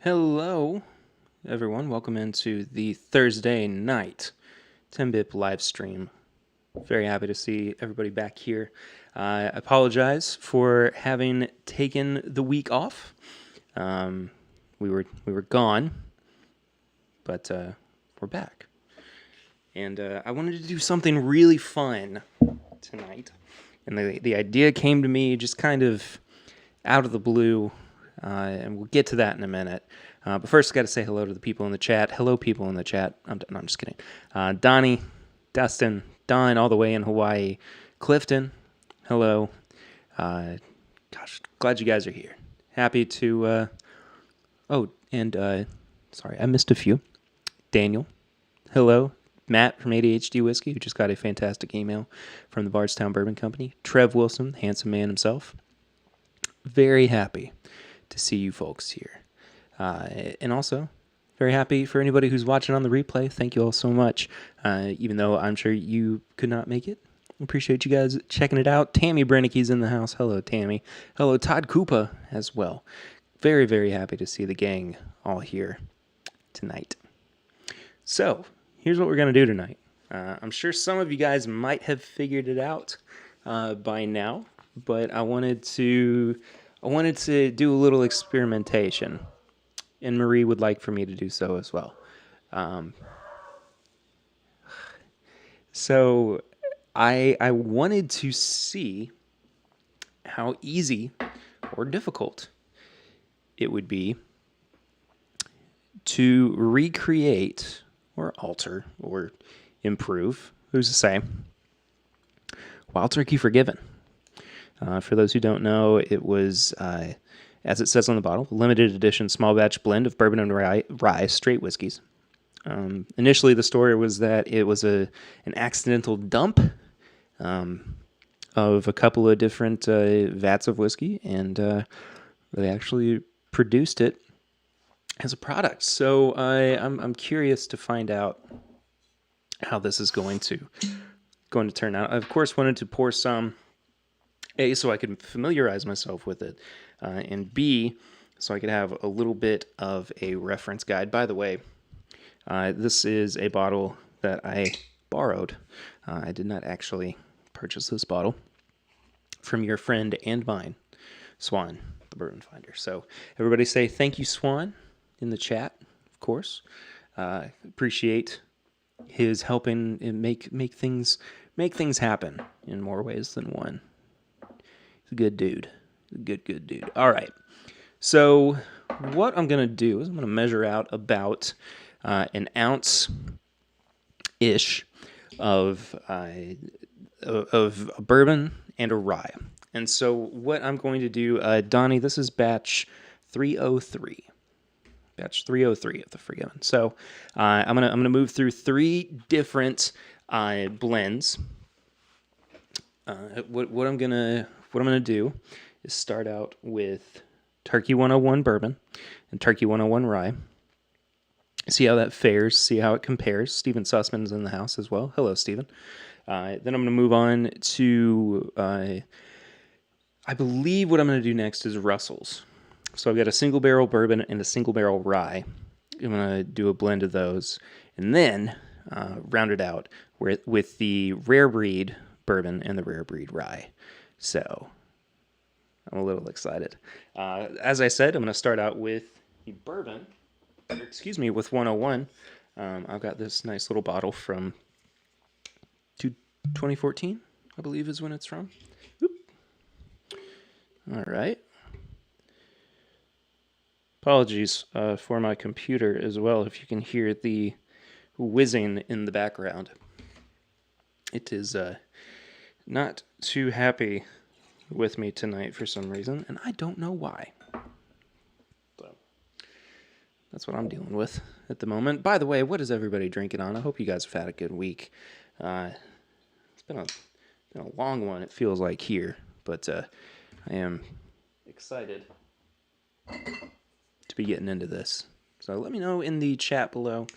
Hello, everyone. Welcome into the Thursday night TIMBP live stream. Very happy to see everybody back here. I apologize for having taken the week off. We were gone, but we're back, and I wanted to do something really fun tonight. And the idea came to me just kind of out of the blue, and we'll get to that in a minute. But first, got to say hello to the people in the chat. Hello, people in the chat. No, I'm just kidding. Donnie, Dustin, Don, all the way in Hawaii. Clifton, hello. Gosh, glad you guys are here. Happy to. Sorry, I missed a few. Daniel, hello. Matt from ADHD Whiskey, who just got a fantastic email from the Bardstown Bourbon Company. Trev Wilson, handsome man himself. Very happy to see you folks here. And also, very happy for anybody who's watching on the replay. Thank you all so much. Even though I'm sure you could not make it. Appreciate you guys checking it out. Tammy Brennicke's in the house. Hello, Tammy. Hello, Todd Koopa as well. Very, very happy to see the gang all here tonight. So, here's what we're going to do tonight. I'm sure some of you guys might have figured it out by now, but I wanted to do a little experimentation, and Marie would like for me to do so as well. So I wanted to see how easy or difficult it would be to recreate or alter or improve, who's to say, Wild Turkey Forgiven. For those who don't know, it was, as it says on the bottle, limited edition small batch blend of bourbon and rye straight whiskeys. Initially, the story was that it was an accidental dump of a couple of different vats of whiskey, and they actually produced it as a product. So I'm curious to find out how this is going to turn out. I, of course, wanted to pour some, A, so I could familiarize myself with it, and B, so I could have a little bit of a reference guide. By the way, this is a bottle that I borrowed. I did not actually purchase this bottle from your friend and mine, Swan, the Bourbon Finder. So everybody say thank you, Swan, in the chat, of course. Appreciate his helping and make things happen in more ways than one. He's a good dude. Good dude. All right. So what I'm going to do is I'm going to measure out about an ounce-ish of a bourbon and a rye. And so what I'm going to do, Donnie, this is batch 303. Batch 303 of the Forgiven. So I'm gonna move through three different blends. What I'm gonna do is start out with Turkey 101 bourbon and Turkey 101 rye. See how that fares. See how it compares. Stephen Sussman's in the house as well. Hello, Stephen. Then I'm gonna move on to I believe what I'm gonna do next is Russell's. So I've got a single barrel bourbon and a single barrel rye. I'm going to do a blend of those and then round it out with the rare breed bourbon and the rare breed rye. So I'm a little excited. As I said, I'm going to start out with the bourbon, with 101. I've got this nice little bottle from 2014, I believe is when it's from. Oop. All right. Apologies for my computer as well, if you can hear the whizzing in the background. It is not too happy with me tonight for some reason, and I don't know why. So that's what I'm dealing with at the moment. By the way, what is everybody drinking on? I hope you guys have had a good week. It's been a long one, it feels like here, but I am excited to be getting into this. So let me know in the chat below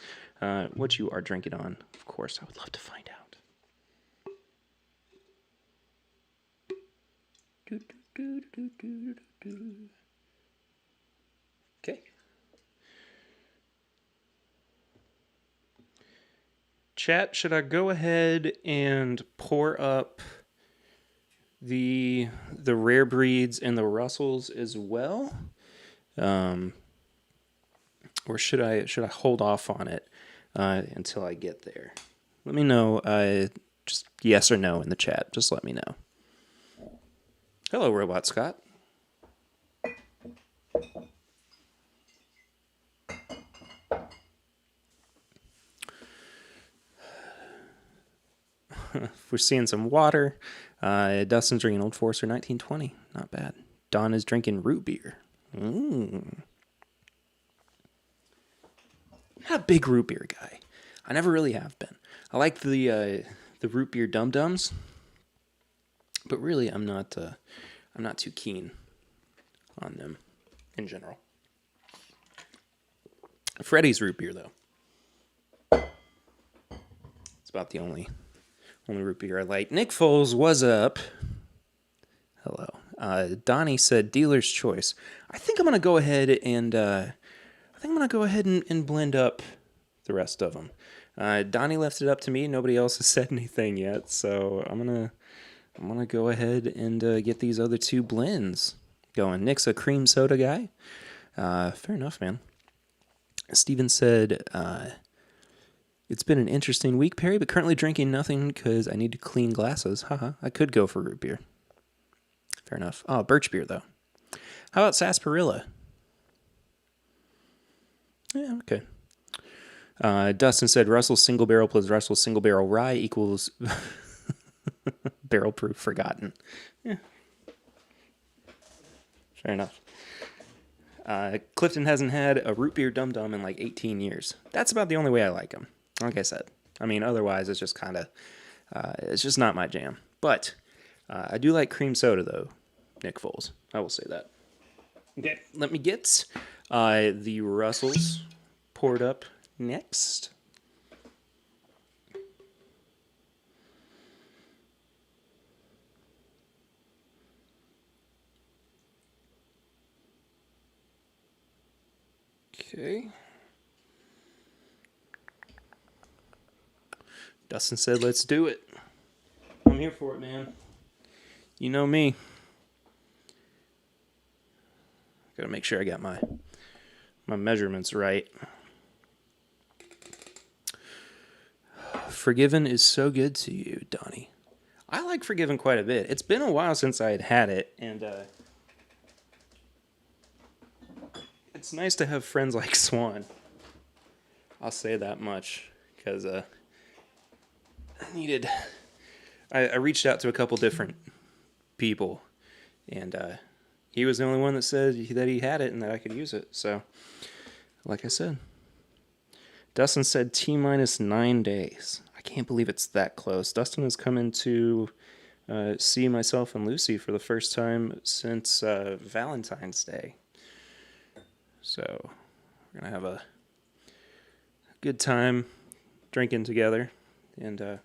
what you are drinking on. Of course, I would love to find out. Okay. Chat, should I go ahead and pour up the rare breeds and the Russells as well? Or should I hold off on it until I get there? Let me know, just yes or no in the chat. Just let me know. Hello, Robot Scott. We're seeing some water. Dustin's drinking Old Forester 1920. Not bad. Don is drinking root beer. Not a big root beer guy. I never really have been. I like the root beer Dum Dums, but really I'm not too keen on them in general. Freddy's root beer though. It's about the only root beer I like. Nick Foles, what's up? Hello. Donnie said dealer's choice. I think I'm gonna go ahead and blend up the rest of them. Donnie left it up to me. Nobody else has said anything yet, so I'm gonna go ahead and get these other two blends going. Nick's a cream soda guy. Fair enough, man. Steven said, it's been an interesting week, Perry, but currently drinking nothing because I need to clean glasses. Haha, I could go for root beer. Fair enough. Oh, birch beer, though. How about sarsaparilla? Yeah, okay. Dustin said Russell's single barrel plus Russell's single barrel rye equals barrel proof forgotten. Yeah. Fair enough. Clifton hasn't had a root beer Dum Dum in like 18 years. That's about the only way I like them. Like I said. I mean, otherwise it's just kind of, it's just not my jam. But I do like cream soda, though, Nick Foles. I will say that. Okay, let me get the Russells poured up next. Okay. Dustin said, let's do it. I'm here for it, man. You know me. Gotta make sure I got my measurements right. Forgiven is so good to you, Donnie. I like Forgiven quite a bit. It's been a while since I had it, and it's nice to have friends like Swan. I'll say that much, because I reached out to a couple different people, and he was the only one that said that he had it and that I could use it. So, like I said, Dustin said T-9 days. I can't believe it's that close. Dustin is coming to see myself and Lucy for the first time since Valentine's Day. So, we're going to have a good time drinking together, and I'm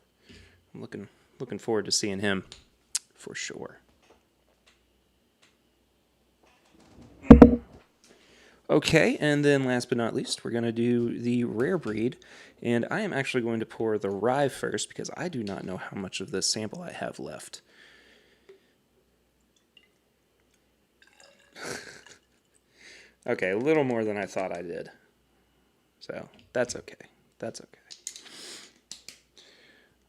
looking forward to seeing him for sure. Okay, and then last but not least, we're going to do the rare breed, and I am actually going to pour the rye first because I do not know how much of this sample I have left. Okay, a little more than I thought I did. So, that's okay. That's okay.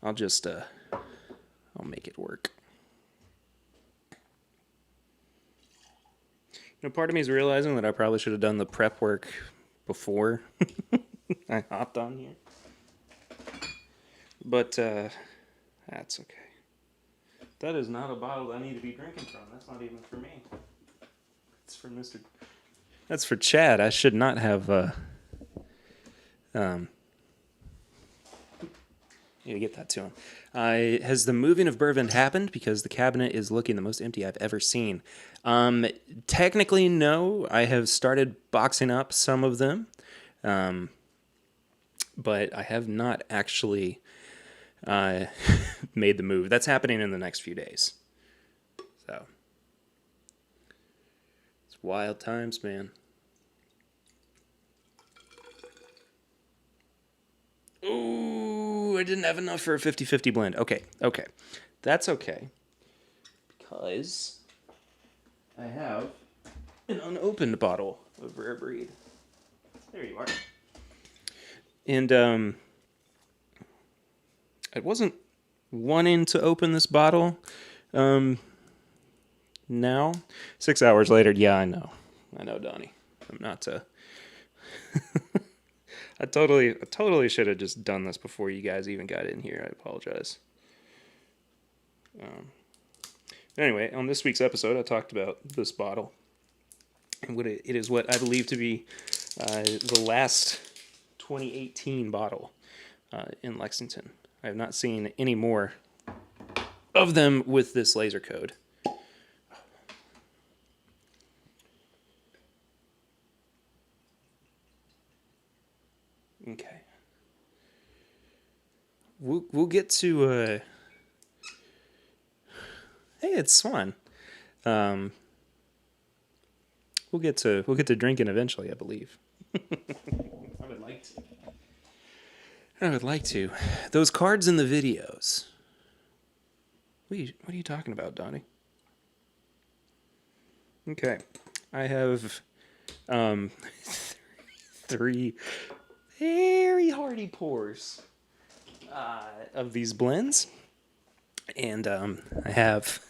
I'll just, I'll make it work. You know, part of me is realizing that I probably should have done the prep work before I hopped on here. But, that's okay. That is not a bottle I need to be drinking from. That's not even for me. It's for Mr. That's for Chad. I should not have, you get that to him. Has the moving of bourbon happened? Because the cabinet is looking the most empty I've ever seen. Technically, no. I have started boxing up some of them. But I have not actually made the move. That's happening in the next few days. So, it's wild times, man. Ooh, Ooh, I didn't have enough for a 50-50 blend. Okay. That's okay. Because I have an unopened bottle of Rare Breed. There you are. And I wasn't wanting to open this bottle now. 6 hours later, yeah, I know, Donnie. I'm not I totally should have just done this before you guys even got in here. I apologize. Anyway, on this week's episode, I talked about this bottle. And it is what I believe to be the last 2018 bottle in Lexington. I have not seen any more of them with this laser code. Okay. We'll get to hey, it's Swan. We'll get to drinking eventually, I believe. I would like to. Those cards in the videos. What are you talking about, Donnie? Okay. I have 3 very hearty pours of these blends. And I have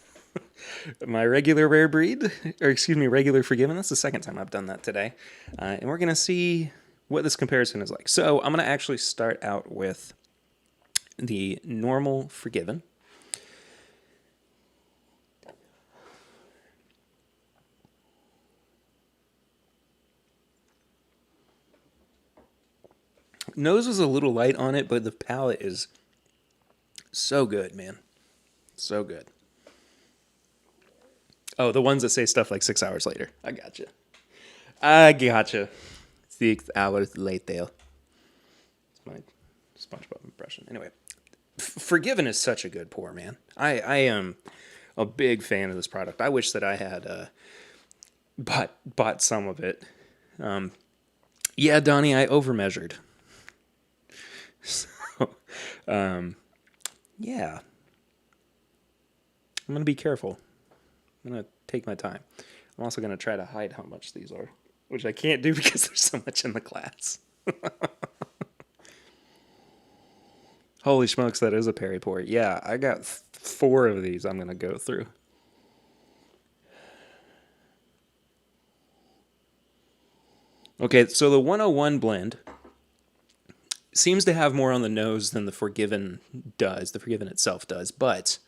my regular Rare Breed, regular Forgiven. That's the second time I've done that today. And we're going to see what this comparison is like. So I'm going to actually start out with the normal Forgiven. Nose was a little light on it, but the palate is so good, man. So good. Oh, the ones that say stuff like 6 hours later. I gotcha. 6 hours later. It's my SpongeBob impression. Anyway, Forgiven is such a good pour, man. I am a big fan of this product. I wish that I had bought some of it. Yeah, Donnie, I overmeasured. So, yeah. I'm going to be careful. I'm going to take my time. I'm also going to try to hide how much these are, which I can't do because there's so much in the glass. Holy smokes, that is a Perry pour. Yeah, I got 4 of these I'm going to go through. Okay, so the 101 blend seems to have more on the nose than the Forgiven does. The Forgiven itself does, but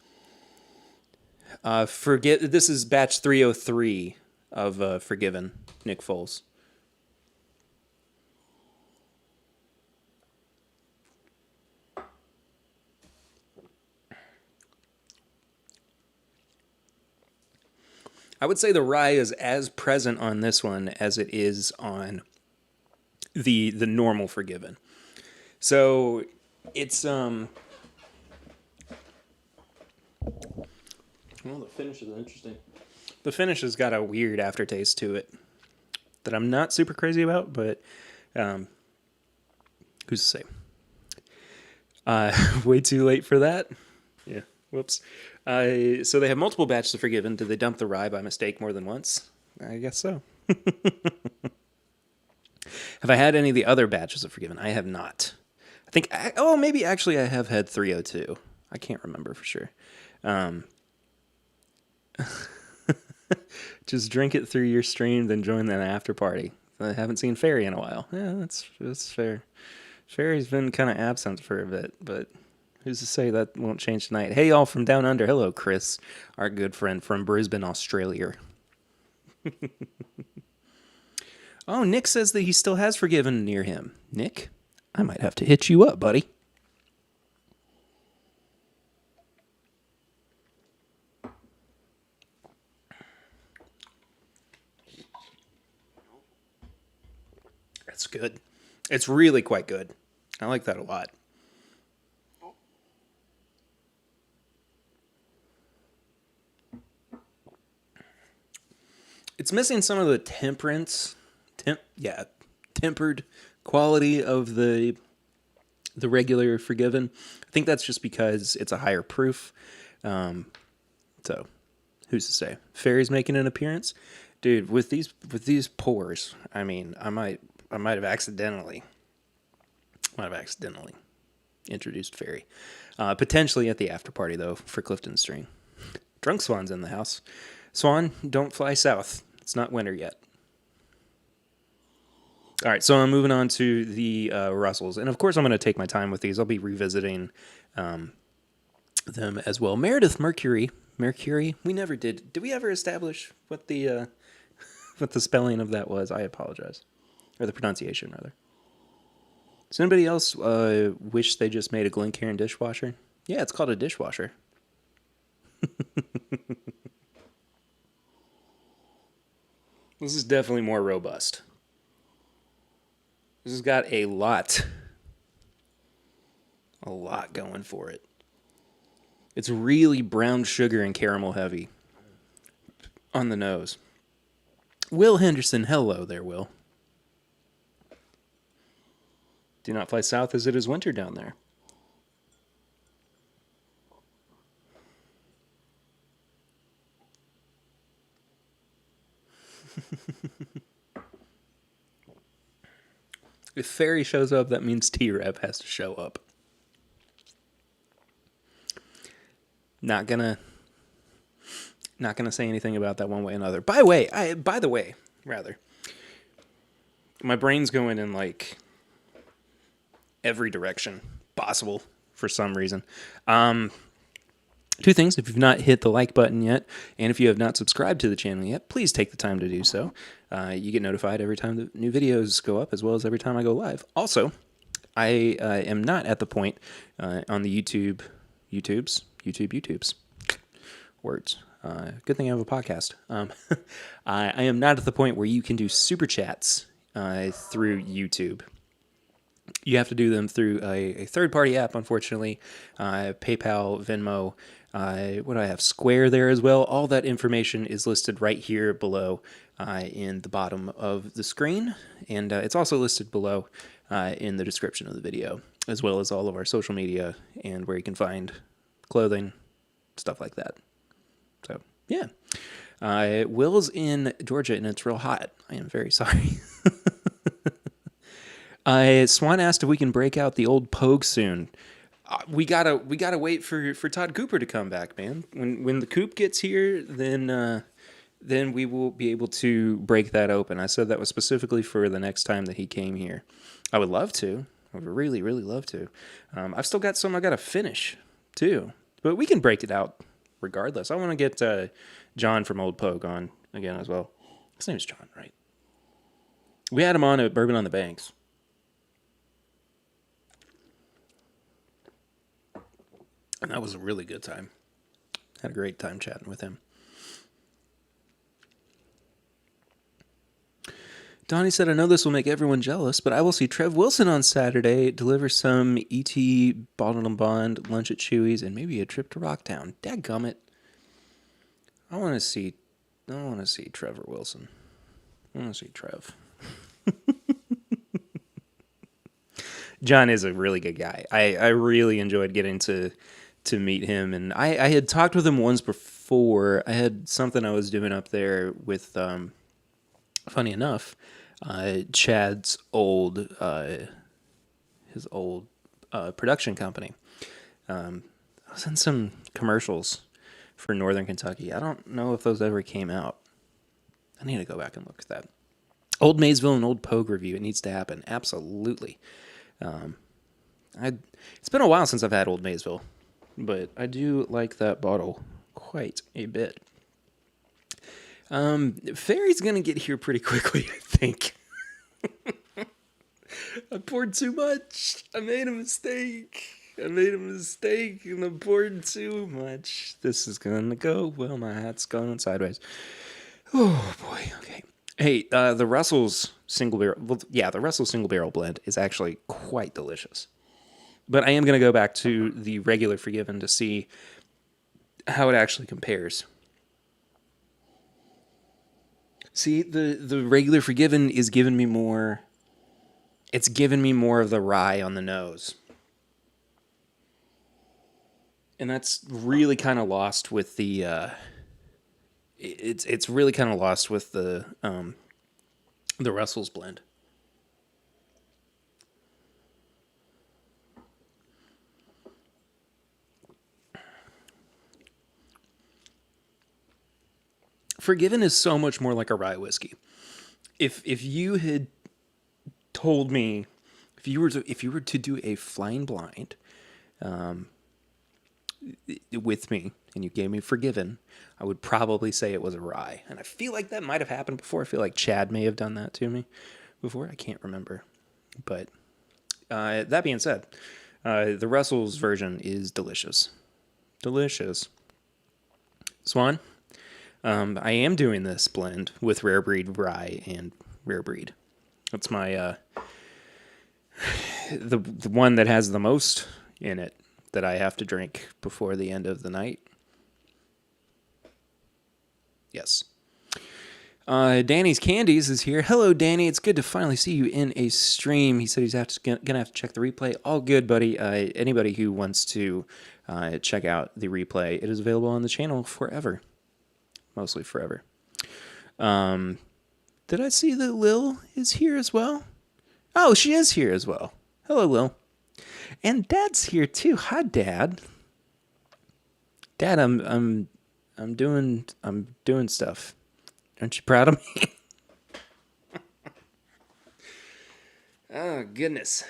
this is batch 303 of Forgiven, Nick Foles. I would say the rye is as present on this one as it is on the normal Forgiven. So it's well, the finish is interesting. The finish has got a weird aftertaste to it that I'm not super crazy about, but who's to say? Way too late for that. Yeah. Whoops. So they have multiple batches of Forgiven. Did they dump the rye by mistake more than once? I guess so. Have I had any of the other batches of Forgiven? I have not. I think, maybe actually I have had 302. I can't remember for sure. Just drink it through your stream, then join that after party. I haven't seen Fairy in a while. Yeah, that's fair. Fairy's been kind of absent for a bit, but who's to say that won't change tonight? Hey, y'all from down under. Hello, Chris, our good friend from Brisbane, Australia. Oh, Nick says that he still has Forgiven near him. Nick, I might have to hit you up, buddy. That's good. It's really quite good. I like that a lot. It's missing some of the tempered quality of the the regular Forgiven. I think that's just because it's a higher proof. So who's to say? Fairy's making an appearance, dude. With these pours, I mean, I might have accidentally introduced Fairy, potentially at the after party though for Clifton String. Drunk Swan's in the house. Swan, don't fly south. It's not winter yet. All right, so I'm moving on to the Russells, and of course I'm going to take my time with these. I'll be revisiting them as well. Meredith Mercury. We never did. Did we ever establish what the what the spelling of that was? I apologize, or the pronunciation rather. Does anybody else wish they just made a Glencairn dishwasher? Yeah, it's called a dishwasher. This is definitely more robust. This has got a lot going for it. It's really brown sugar and caramel heavy on the nose. Will Henderson, hello there, Will. Do not fly south as it is winter down there. If Fairy shows up, that means T-Rev has to show up. Not gonna say anything about that one way or another. By the way, my brain's going in like every direction possible for some reason. Two things. If you've not hit the like button yet, and if you have not subscribed to the channel yet, please take the time to do so. You get notified every time the new videos go up, as well as every time I go live. Also, I am not at the point on the YouTubes. Words. Good thing I have a podcast. I am not at the point where you can do super chats through YouTube. You have to do them through a third-party app, unfortunately. PayPal, Venmo, what do I have? Square there as well. All that information is listed right here below in the bottom of the screen. And it's also listed below in the description of the video, as well as all of our social media and where you can find clothing, stuff like that. So, yeah. Will's in Georgia, and it's real hot. I am very sorry. Swan asked if we can break out the old Pogue soon. We gotta wait for Todd Cooper to come back, man. When the Coop gets here, then we will be able to break that open. I said that was specifically for the next time that he came here. I would love to. I would really, really love to. I've still got some I gotta finish too, but we can break it out regardless. I want to get John from Old Pogue on again as well. His name's John, right? We had him on at Bourbon on the Banks. And that was a really good time. Had a great time chatting with him. Donnie said, I know this will make everyone jealous, but I will see Trev Wilson on Saturday, deliver some E.T. Bottled and Bond, lunch at Chewy's, and maybe a trip to Rocktown. Dadgummit. I want to see Trevor Wilson. I want to see Trev. John is a really good guy. I really enjoyed getting to meet him, and I had talked with him once before. I had something I was doing up there with, funny enough, Chad's old production company. I was in some commercials for Northern Kentucky. I don't know if those ever came out. I need to go back and look at that. Old Maysville and Old Pogue review. It needs to happen. Absolutely. It's been a while since I've had Old Maysville, but I do like that bottle quite a bit. Fairy's gonna get here pretty quickly, I think. I poured too much. I made a mistake and I poured too much. This is gonna go well. My hat's going sideways. Oh boy. Okay. Hey, the Russell's single barrel. Well, yeah, the Russell's single barrel blend is actually quite delicious. But I am gonna go back to the regular Forgiven to see how it actually compares. See, the regular Forgiven is giving me more. It's giving me more of the rye on the nose. And that's really kind of lost with the it's really kind of lost with the Russell's blend. Forgiven is so much more like a rye whiskey. If you had told me, if you were to do a flying blind with me and you gave me Forgiven, I would probably say it was a rye. And I feel like that might have happened before. I feel like Chad may have done that to me before. I can't remember. But that being said, the Russell's version is delicious. Delicious. Swan, I am doing this blend with Rare Breed Rye and Rare Breed. That's my the one that has the most in it that I have to drink before the end of the night. Yes. Danny's Candies is here. Hello, Danny. It's good to finally see you in a stream. He said he's gonna have to check the replay. All good, buddy. Anybody who wants to check out the replay, it is available on the channel forever. Mostly forever. Did I see that Lil is here as well? Oh, she is here as well. Hello, Lil. And Dad's here too. Hi, Dad. Dad, I'm doing stuff. Aren't you proud of me? Oh, goodness.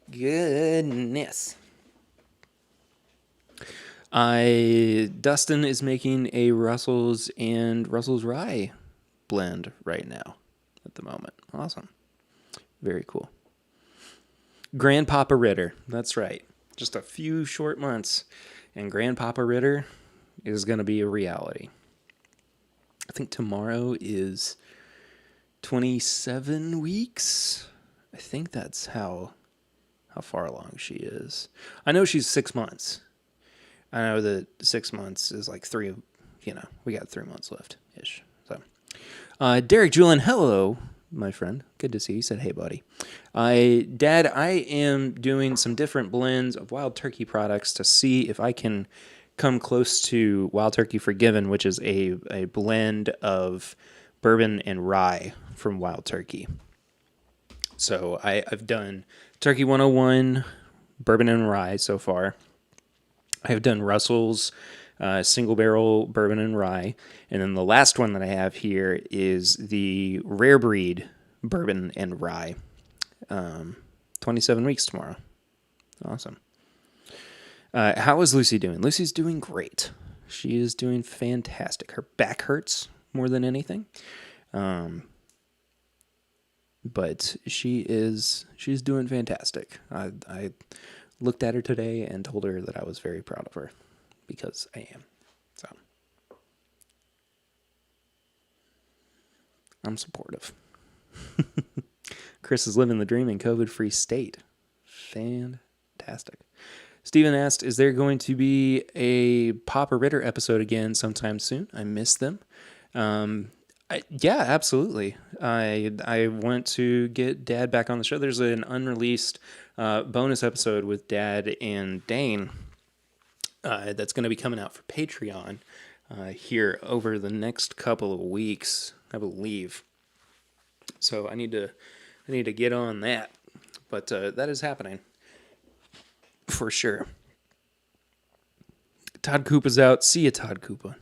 Goodness. Dustin is making a Russell's and Russell's Rye blend right now at the moment. Awesome. Very cool. Grandpapa Ritter. That's right. Just a few short months and Grandpapa Ritter is going to be a reality. I think tomorrow is 27 weeks. I think that's how far along she is. I know she's 6 months. I know that 6 months is like we got 3 months left-ish. So, Derek Julian, hello, my friend. Good to see you. He said, hey, buddy. Dad, I am doing some different blends of Wild Turkey products to see if I can come close to Wild Turkey Forgiven, which is a blend of bourbon and rye from Wild Turkey. So I've done Turkey 101, bourbon and rye so far. I've done Russell's single barrel bourbon and rye. And then the last one that I have here is the Rare Breed bourbon and rye. 27 weeks tomorrow. Awesome. How is Lucy doing? Lucy's doing great. She is doing fantastic. Her back hurts more than anything. But she's doing fantastic. I looked at her today and told her that I was very proud of her because I am. So I'm supportive. Chris is living the dream in COVID-free state. Fantastic. Steven asked, is there going to be a Papa Ritter episode again sometime soon? I missed them. Yeah, absolutely. I want to get Dad back on the show. There's an unreleased bonus episode with Dad and Dane that's going to be coming out for Patreon here over the next couple of weeks, I believe. So I need to get on that, but that is happening for sure. Todd Koopa's out. See you, Todd Koopa.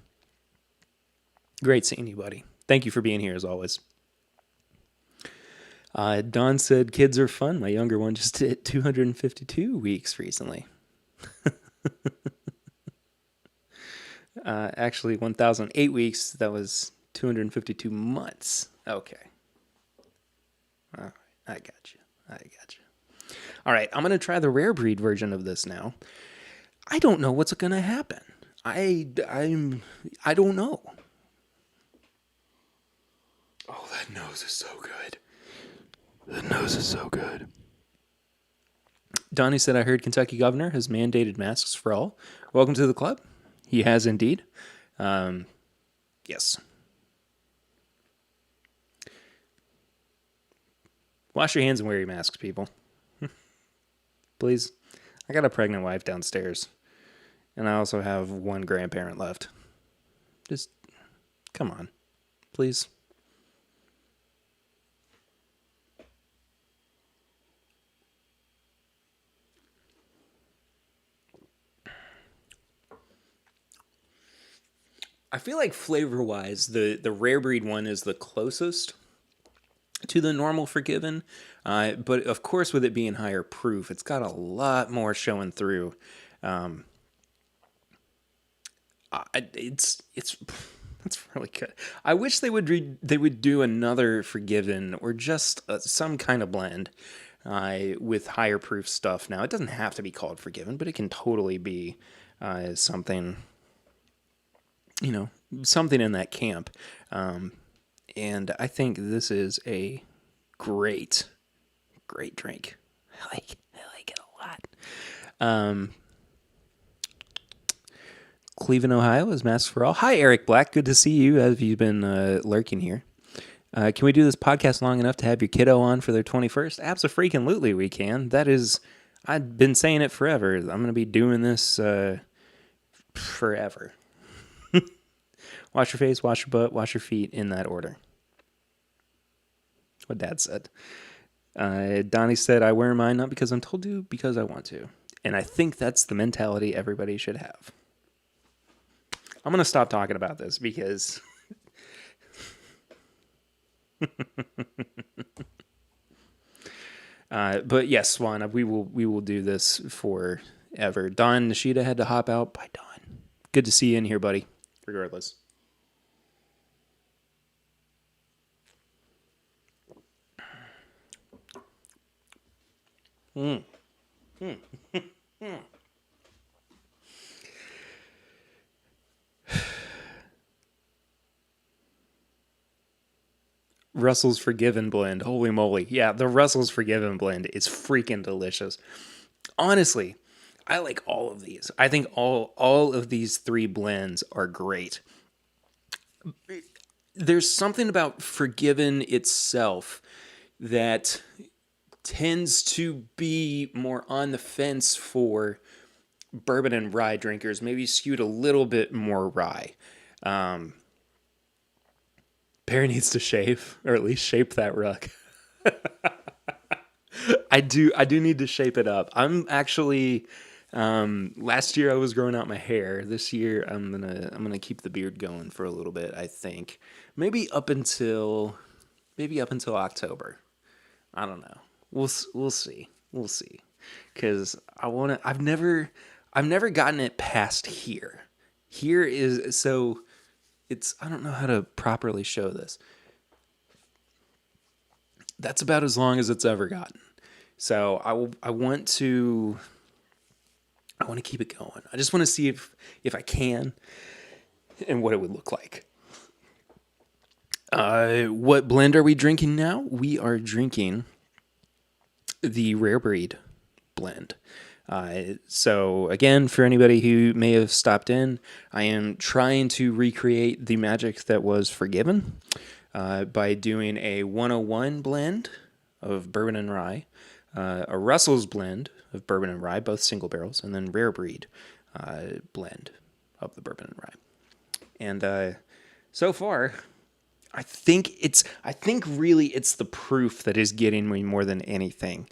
Great seeing you, buddy. Thank you for being here as always. Don said, kids are fun. My younger one just hit 252 weeks recently. Actually, 1,008 weeks. That was 252 months. Okay. All right. I got you. All right. I'm going to try the Rare Breed version of this now. I don't know what's going to happen. I don't know. Oh, that nose is so good. The nose is so good. Donnie said, I heard Kentucky governor has mandated masks for all. Welcome to the club. He has indeed. Yes. Wash your hands and wear your masks, people. Please. I got a pregnant wife downstairs. And I also have one grandparent left. Just come on, please. I feel like flavor-wise, the rare breed one is the closest to the normal Forgiven, but of course, with it being higher proof, it's got a lot more showing through. Um, it's it's really good. I wish they would do another Forgiven or just some kind of blend with higher proof stuff. Now it doesn't have to be called Forgiven, but it can totally be something, you know, something in that camp. And I think this is a great, great drink. I like it a lot. Um, Cleveland, Ohio is Masks for All. Hi, Eric Black. Good to see you. Have you been lurking here? Can we do this podcast long enough to have your kiddo on for their 21st? Absolutely, we can. That is, I've been saying it forever. I'm going to be doing this forever. Wash your face, wash your butt, wash your feet in that order. What Dad said. Donnie said, I wear mine not because I'm told to, because I want to. And I think that's the mentality everybody should have. I'm going to stop talking about this because... but yes, Swan, we will do this forever. Don Nishida had to hop out. Bye, Don. Good to see you in here, buddy. Regardless. Russell's Forgiven blend. Holy moly. Yeah, the Russell's Forgiven blend is freaking delicious. Honestly, I like all of these. I think all of these three blends are great. There's something about Forgiven itself that tends to be more on the fence for bourbon and rye drinkers, maybe skewed a little bit more rye. Perry needs to shave, or at least shape that rug. I do need to shape it up. I'm actually last year I was growing out my hair. This year I'm gonna keep the beard going for a little bit, I think. Maybe up until October. I don't know. We'll see. We'll see. Cuz I've never gotten it past here. Here is so it's I don't know how to properly show this. That's about as long as it's ever gotten. So I want to keep it going. I just want to see if I can and what it would look like. What blend are we drinking now? We are drinking the Rare Breed blend. So again, for anybody who may have stopped in, I am trying to recreate the magic that was Forgiven by doing a 101 blend of bourbon and rye, a Russell's blend of bourbon and rye, both single barrels, and then Rare Breed blend of the bourbon and rye. And so far, I think really it's the proof that is getting me more than anything.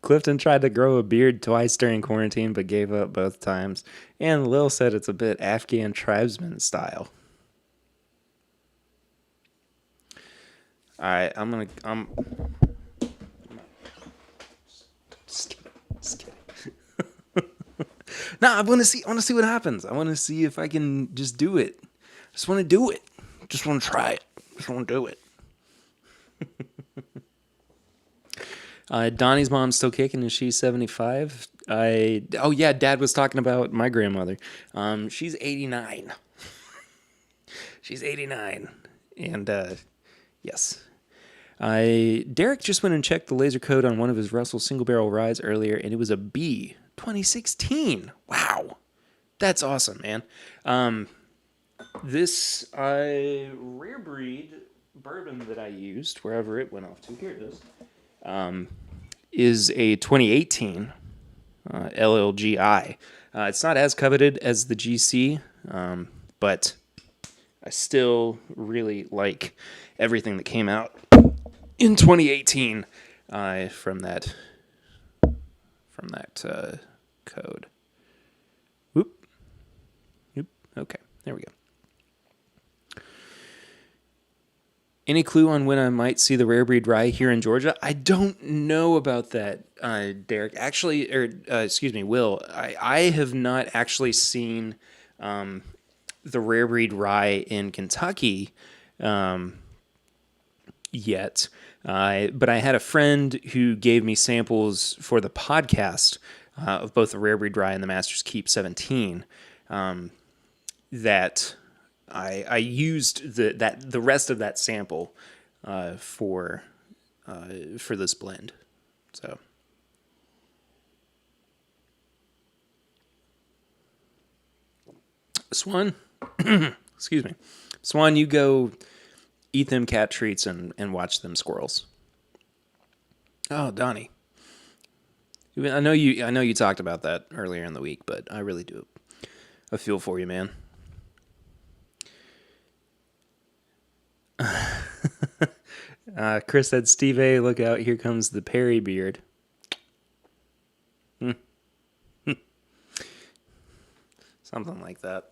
Clifton tried to grow a beard twice during quarantine, but gave up both times. And Lil said it's a bit Afghan tribesman style. All right, I'm just kidding. Nah, I want to see what happens. I want to see if I can just do it. I just want to do it. Just want to try it. Just want to do it. Donnie's mom's still kicking, and she's 75. Oh yeah, Dad was talking about my grandmother. She's 89. She's 89, and yes. Derek just went and checked the laser code on one of his Russell single barrel ryes earlier, and it was a B 2016. Wow, that's awesome, man. This Rare Breed bourbon that I used, wherever it went off to, here it is. is a 2018 LLGI. It's not as coveted as the GC, but I still really like everything that came out in 2018 from that code. Whoop. Whoop. Okay, there we go. Any clue on when I might see the rare breed rye here in Georgia? I don't know about that, Derek. Actually, excuse me, Will. I have not actually seen the rare breed rye in Kentucky yet. But I had a friend who gave me samples for the podcast of both the rare breed rye and the Master's Keep 17 that I used the rest of that sample for this blend. So Swan, excuse me, Swan, you go eat them cat treats and watch them squirrels. Oh, Donnie, I know you talked about that earlier in the week, but I really do. I feel for you, man. Chris said, Steve A, look out, here comes the Perry beard. Something like that.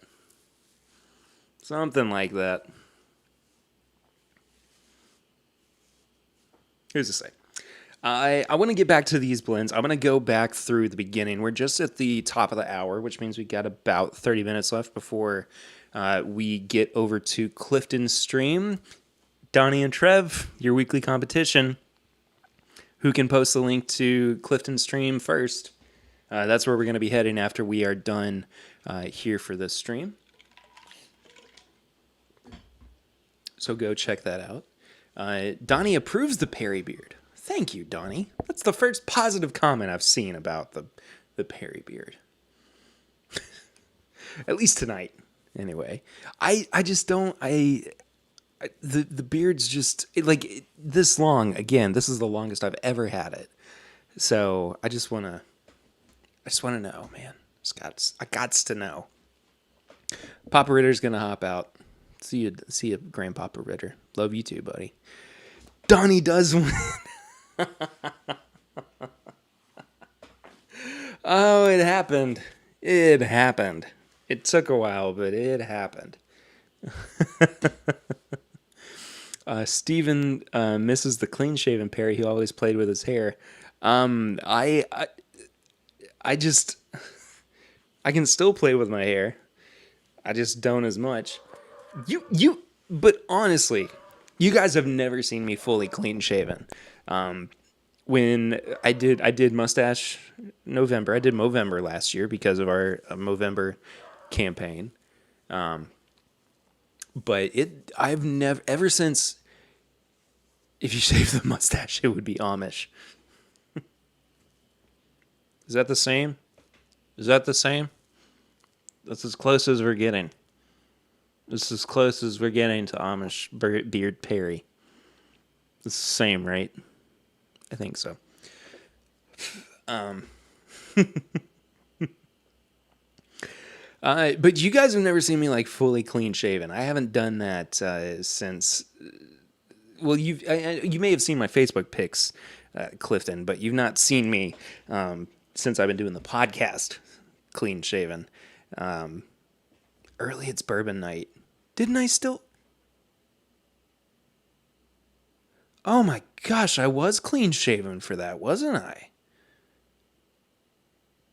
Something like that. Who's to say? I want to get back to these blends. I'm going to go back through the beginning. We're just at the top of the hour, which means we got about 30 minutes left before we get over to Clifton Stream. Donnie and Trev, your weekly competition. Who can post the link to Clifton Stream first? That's where we're going to be heading after we are done here for this stream. So go check that out. Donnie approves the Perry beard. Thank you, Donnie. That's the first positive comment I've seen about the Perry beard. At least tonight, anyway. I just don't... The beard's just this long. Again, this is the longest I've ever had it. So I just want to know, man. I gots to know. Papa Ritter's gonna hop out. See you, Grandpapa Ritter. Love you too, buddy. Donnie does win. Oh, it happened. It happened. It took a while, but it happened. Steven misses the clean-shaven Perry he always played with his hair. I just... I can still play with my hair. I just don't as much. But honestly, you guys have never seen me fully clean-shaven. When I did mustache November. I did Movember last year because of our Movember campaign. But I've never, ever since, if you shave the mustache, it would be Amish. Is that the same? That's as close as we're getting. This is as close as we're getting to Amish beard Perry. It's the same, right? I think so. But you guys have never seen me fully clean shaven. I haven't done that since. Well, you may have seen my Facebook pics, Clifton, but you've not seen me since I've been doing the podcast clean shaven. Early it's bourbon night. Didn't I still? Oh my gosh, I was clean shaven for that, wasn't I?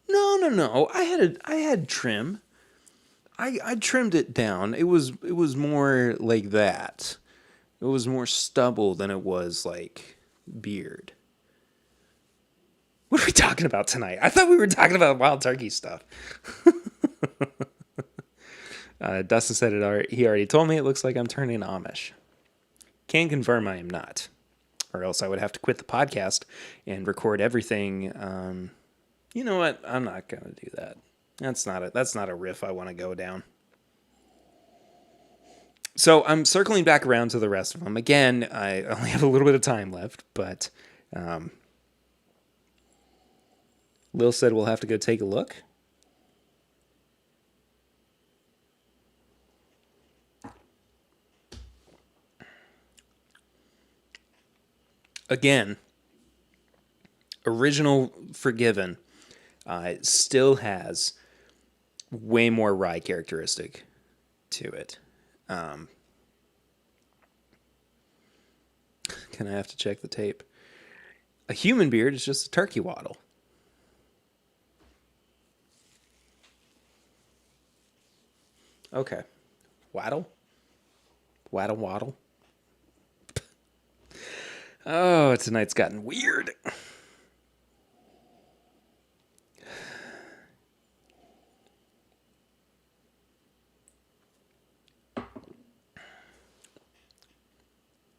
No. I had trim. I trimmed it down. It was more like that. It was more stubble than it was beard. What are we talking about tonight? I thought we were talking about wild turkey stuff. Dustin said he already told me it looks like I'm turning Amish. Can confirm I am not. Or else I would have to quit the podcast and record everything. You know what? I'm not going to do that. That's not a riff I want to go down. So I'm circling back around to the rest of them. Again, I only have a little bit of time left, but Lil said we'll have to go take a look. Again, original Forgiven still has way more rye characteristic to it. Can I have to check the tape? A human beard is just a turkey waddle. Okay. Waddle? Waddle waddle? Oh, tonight's gotten weird.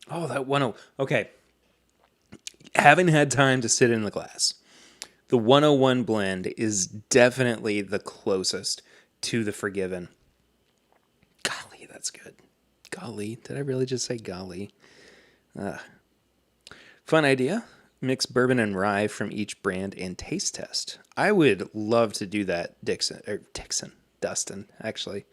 Oh, that 101. Okay. Having had time to sit in the class, the 101 blend is definitely the closest to the Forgiven. Golly, that's good. Golly, did I really just say golly? Fun idea. Mix bourbon and rye from each brand and taste test. I would love to do that, Dustin, actually.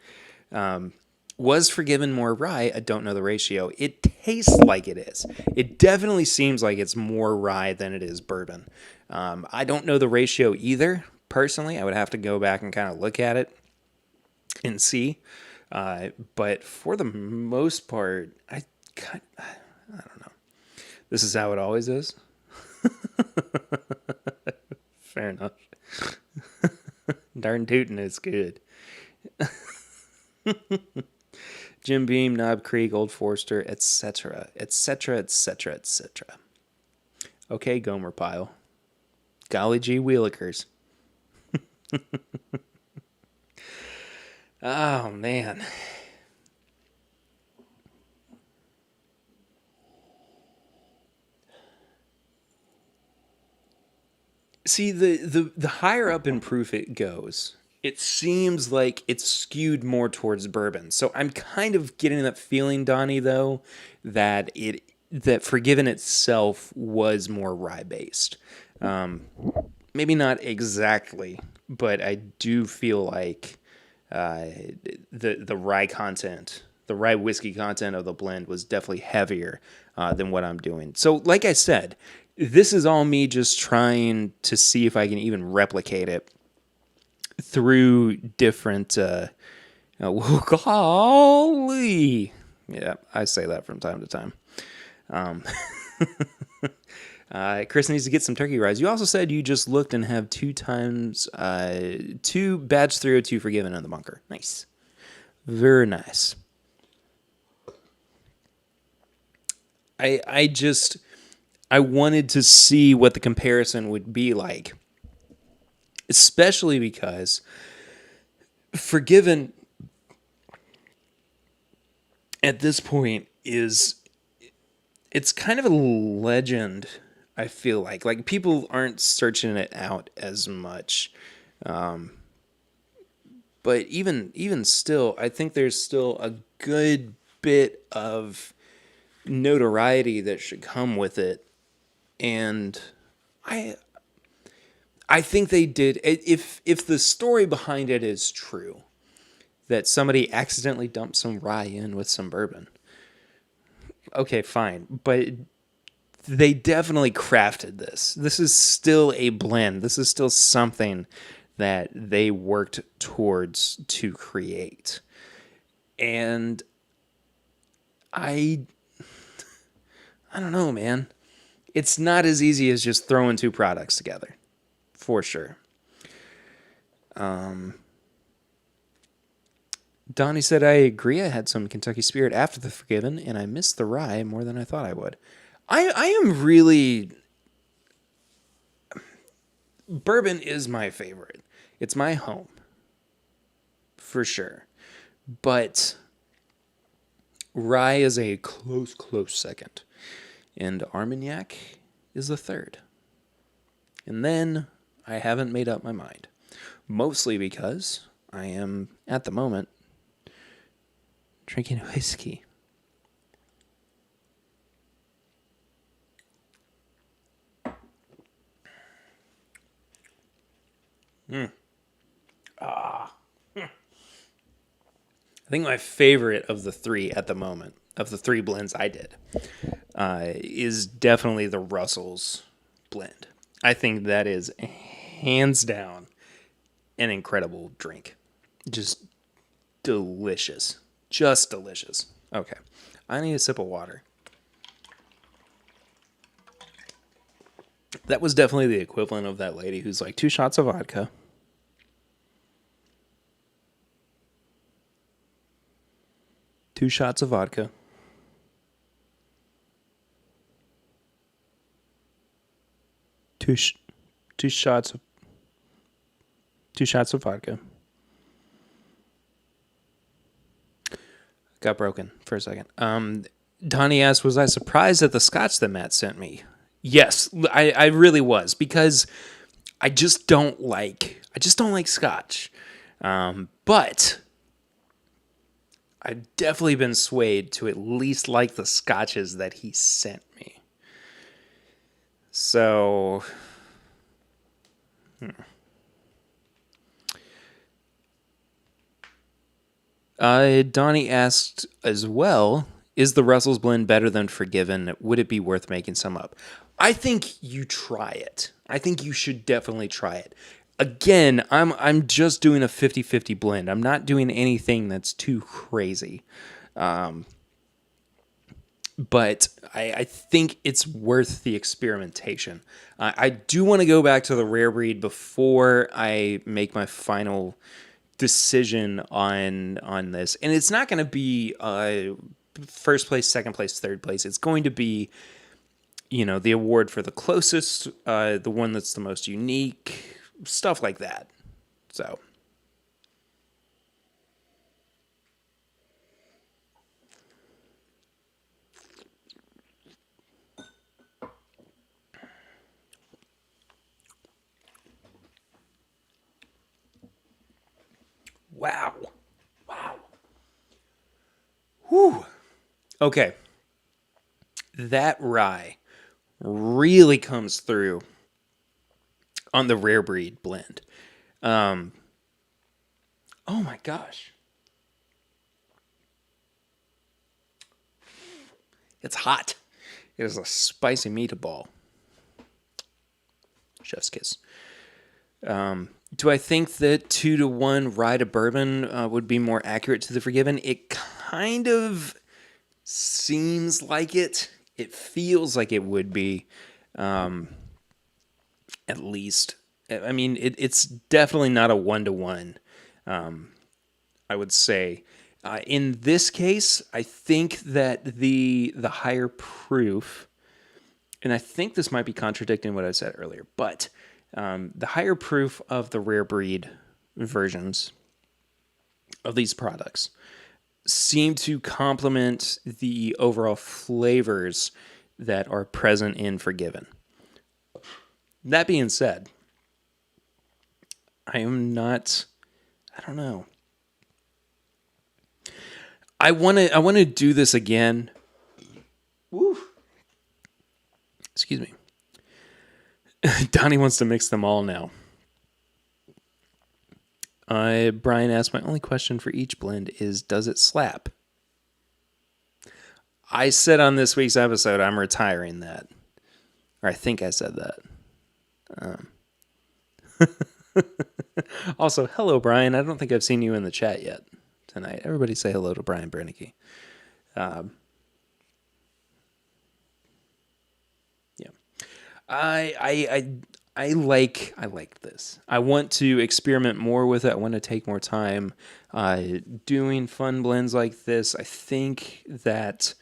Was Forgiven more rye? I don't know the ratio. It tastes like it is. It definitely seems like it's more rye than it is bourbon. I don't know the ratio either. Personally, I would have to go back and kind of look at it and see. But for the most part, I don't know. This is how it always is. Fair enough. Darn tootin' is good. Jim Beam, Knob Creek, Old Forester, etc., etc., etc., etc. Okay, Gomer Pile. Golly gee wheelikers. Oh, man. See, the higher up in proof it goes, it seems like it's skewed more towards bourbon. So I'm kind of getting that feeling, Donnie, though, that Forgiven itself was more rye based. Maybe not exactly, but I do feel like the rye content, the rye whiskey content of the blend was definitely heavier than what I'm doing. So, like I said, this is all me just trying to see if I can even replicate it through different. Golly, yeah, I say that from time to time. Chris needs to get some turkey rise. You also said you just looked and have two batch 302 Forgiven in the bunker. Nice. Very nice. I wanted to see what the comparison would be like, especially because Forgiven at this point it's kind of a legend. I feel like people aren't searching it out as much, but even still, I think there's still a good bit of notoriety that should come with it, and I I think they did. If the story behind it is true, that somebody accidentally dumped some rye in with some bourbon, okay, fine, but they definitely crafted this. This is still a blend. This is still something that they worked towards to create. And I I don't know, man. It's not as easy as just throwing two products together. For sure. Donnie said, I agree. I had some Kentucky Spirit after the Forgiven, and I missed the rye more than I thought I would. I am really... Bourbon is my favorite. It's my home. For sure. But rye is a close second. And Armagnac is the third. And then I haven't made up my mind. Mostly because I am, at the moment, drinking whiskey. I think my favorite of the three at the moment, of the three blends I did, is definitely the Russell's blend. I think that is hands down an incredible drink. Just delicious. Just delicious. Okay. I need a sip of water. That was definitely the equivalent of that lady who's like, 2 shots of vodka. 2 shots of vodka. Two, sh- 2 shots of 2 shots of vodka. Got broken for a second. Donnie asked, "Was I surprised at the scotch that Matt sent me?" Yes, I really was, because I just don't like scotch. But I've definitely been swayed to at least like the scotches that he sent me. So, Donnie asked as well, "Is the Russell's blend better than Forgiven? Would it be worth making some up?" I think you try it. I think you should definitely try it. Again, I'm just doing a 50-50 blend. I'm not doing anything that's too crazy. But I think it's worth the experimentation. I do want to go back to the rare breed before I make my final decision on this, and it's not going to be first place, second place, third place. It's going to be, the award for the closest, the one that's the most unique, stuff like that. So, wow, wow, whew. Okay, that rye really comes through on the rare breed blend. Um, oh my gosh, it's hot. It is a spicy meatball. Chef's kiss. Do I think that 2-to-1 rye to bourbon would be more accurate to the Forgiven? It kind of seems like it. It feels like it would be, at least. I mean, it's definitely not a 1-to-1. I would say. In this case, I think that the higher proof, and I think this might be contradicting what I said earlier, but the higher proof of the rare breed versions of these products seem to complement the overall flavors that are present in Forgiven. That being said, I am not. I don't know. I want to do this again. Woo. Excuse me. Donnie wants to mix them all now. Brian asked, "My only question for each blend is, does it slap?" I said on this week's episode, I'm retiring that. Or I think I said that. Also, hello, Brian. I don't think I've seen you in the chat yet tonight. Everybody say hello to Brian Bernicke. Um, yeah. I like this. I want to experiment more with it. I want to take more time doing fun blends like this. I think that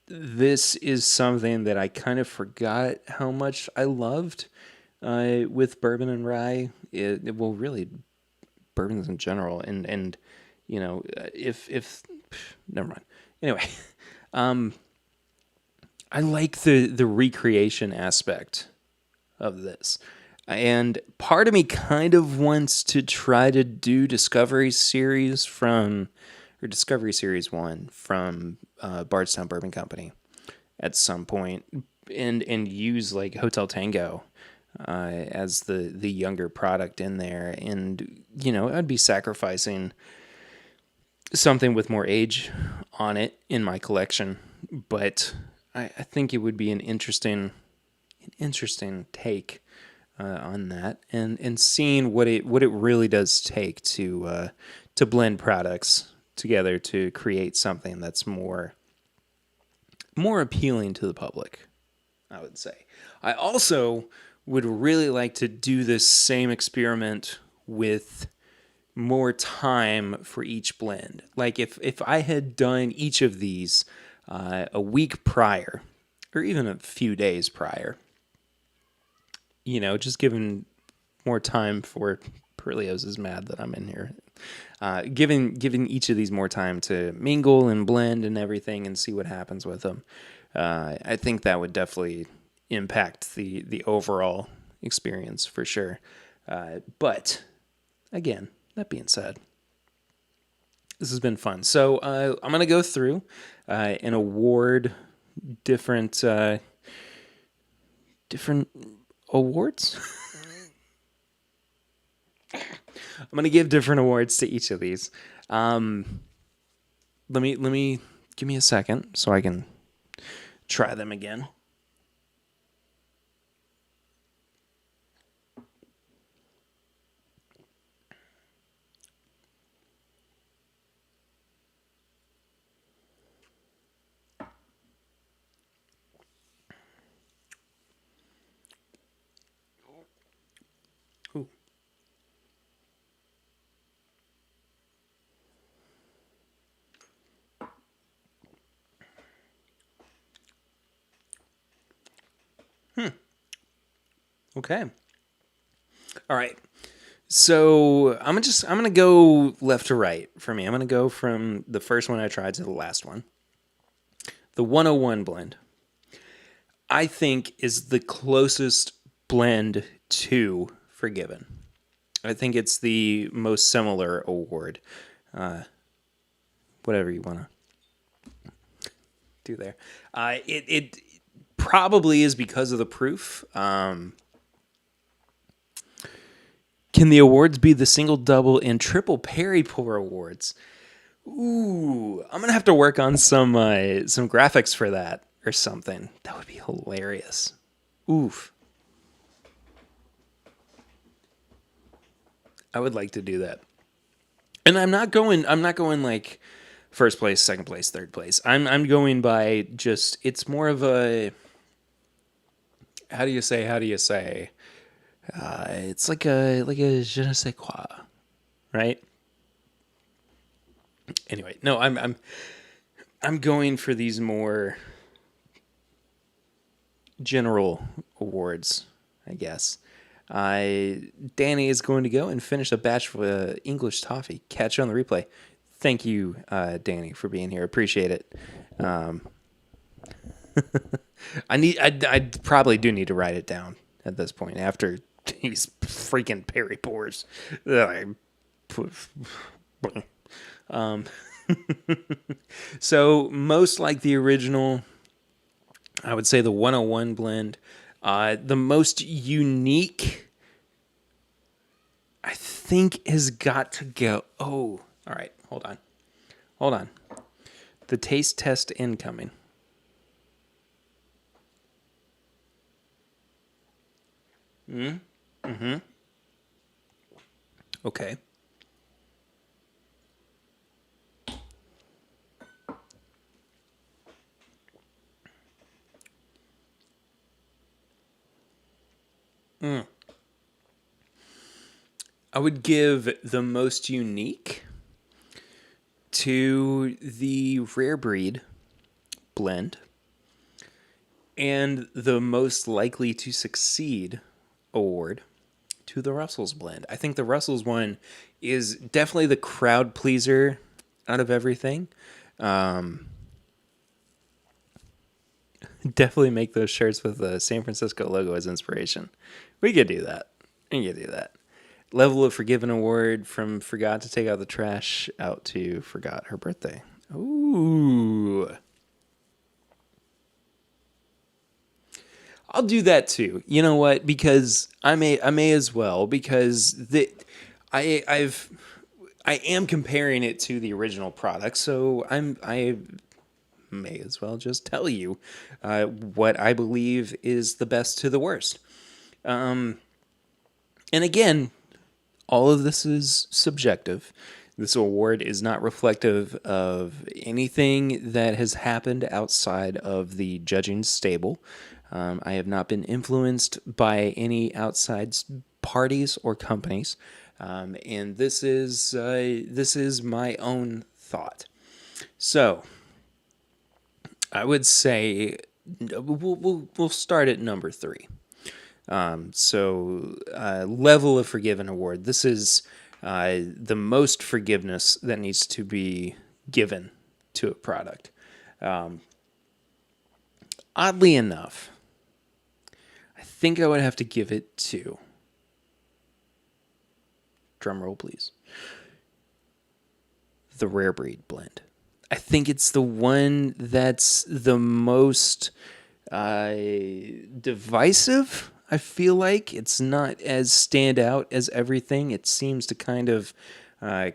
this is something that I kind of forgot how much I loved with bourbon and rye. Well, really, bourbons in general, and if never mind. Anyway, I like the recreation aspect of this. And part of me kind of wants to try to do Discovery Series 1 from Bardstown Bourbon Company at some point, and use like Hotel Tango as the younger product in there, and I'd be sacrificing something with more age on it in my collection, but I think it would be an interesting take on that, and seeing what it really does take to blend products together to create something that's more appealing to the public, I would say. I also would really like to do this same experiment with more time for each blend. Like if I had done each of these a week prior, or even a few days prior, just given more time for Perlios is mad that I'm in here. Giving each of these more time to mingle and blend and everything, and see what happens with them. I think that would definitely impact the overall experience for sure. But again, that being said, this has been fun. So I'm gonna go through and award different different awards. I'm gonna give different awards to each of these. Let me give me a second so I can try them again. Ooh. Okay. All right. So I'm gonna go left to right for me. I'm gonna go from the first one I tried to the last one. The 101 blend, I think, is the closest blend to Forgiven. I think it's the most similar award. Whatever you want to do there. It probably is because of the proof. Can the awards be the single, double, and triple Perry pour awards? Ooh, I'm gonna have to work on some graphics for that or something. That would be hilarious. Oof, I would like to do that. And I'm not going like first place, second place, third place. I'm going by just, it's more of a, how do you say? It's like a je ne sais quoi, right? Anyway, no, I'm going for these more general awards, I guess. Danny is going to go and finish a batch of English toffee. Catch you on the replay. Thank you, Danny, for being here. Appreciate it. Um, I probably do need to write it down at this point after these freaking Perry pours. Um, so most like the original, I would say the 101 blend. The most unique, I think, has got to go. Oh, all right. Hold on. The taste test incoming. Okay. I would give the most unique to the rare breed blend, and the most likely to succeed award to the Russell's blend. I think the Russell's one is definitely the crowd pleaser out of everything. Um, Definitely make those shirts with the San Francisco logo as inspiration. We could do that. We could do that. Level of Forgiven award from forgot to take out the trash out to forgot her birthday. Ooh. I'll do that too. You know what? Because I may as well, because I've I am comparing it to the original product, so I may as well just tell you what I believe is the best to the worst. And again, all of this is subjective. This award is not reflective of anything that has happened outside of the judging stable. I have not been influenced by any outside parties or companies, and this is my own thought. So I would say we'll start at number three. Level of Forgiven Award. This is the most forgiveness that needs to be given to a product. Oddly enough, I think I would have to give it to, drum roll please, the Rare Breed blend. I think it's the one that's the most divisive. I feel like it's not as stand out as everything. It seems to kind of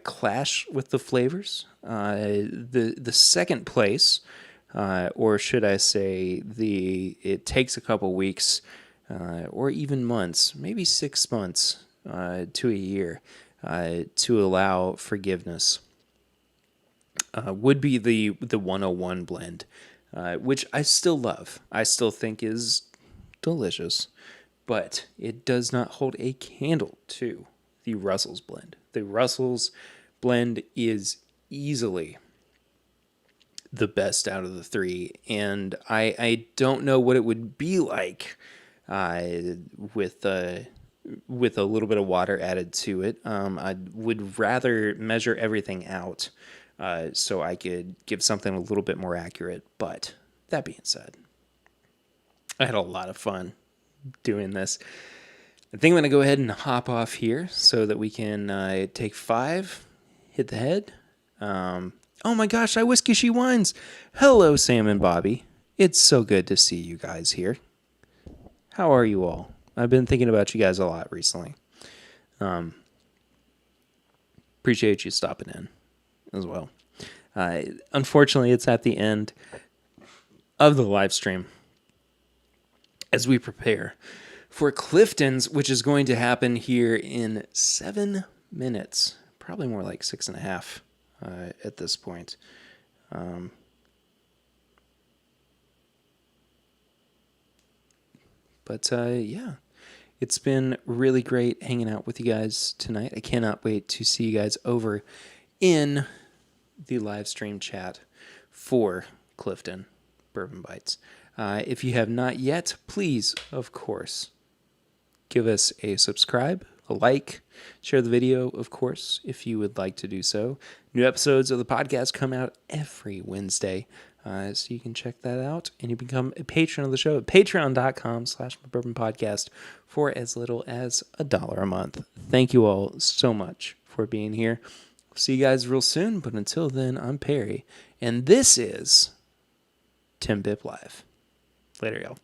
clash with the flavors. The second place, or should I say, it takes a couple weeks, or even months, maybe 6 months to a year, to allow forgiveness. Would be the 101 blend, which I still love. I still think is delicious, but it does not hold a candle to the Russell's blend. The Russell's blend is easily the best out of the three, and I don't know what it would be like with a little bit of water added to it. I would rather measure everything out so I could give something a little bit more accurate. But that being said, I had a lot of fun doing this. I think I'm going to go ahead and hop off here so that we can take 5, hit the head. Oh my gosh, I Whiskey She Wines. Hello, Sam and Bobby. It's so good to see you guys here. How are you all? I've been thinking about you guys a lot recently. Appreciate you stopping in as well. Unfortunately, it's at the end of the live stream as we prepare for Clifton's, which is going to happen here in 7 minutes, probably more like 6.5 at this point. Yeah, it's been really great hanging out with you guys tonight. I cannot wait to see you guys over in the live stream chat for Clifton Bourbon Bites. If you have not yet, please, of course, give us a subscribe, a like, share the video, of course, if you would like to do so. New episodes of the podcast come out every Wednesday, so you can check that out, and you become a patron of the show at patreon.com/bourbonpodcast for as little as $1 a month. Thank you all so much for being here. See you guys real soon, but until then, I'm Perry, and this is TIMBP Live. Later, y'all.